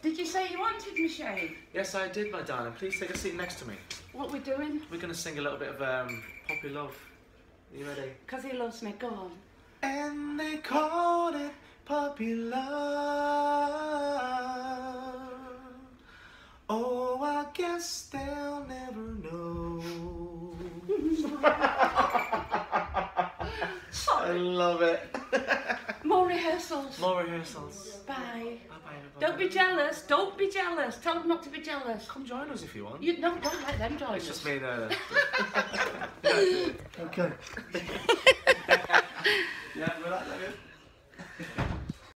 Did you say you wanted me, Shane? Yes, I did, my darling. Please take a seat next to me. What are we doing? We're going to sing a little bit of Poppy Love. Are you ready? Because he loves me. Go on. And they called it Puppy Love. Oh, I guess they'll never know. I love it. More rehearsals. More rehearsals. Bye. Bye-bye, everybody. Don't be jealous. Don't be jealous. Tell them not to be jealous. Come join us if you want. No, don't let them join us. It's just me there. Okay. Yeah, we're like that.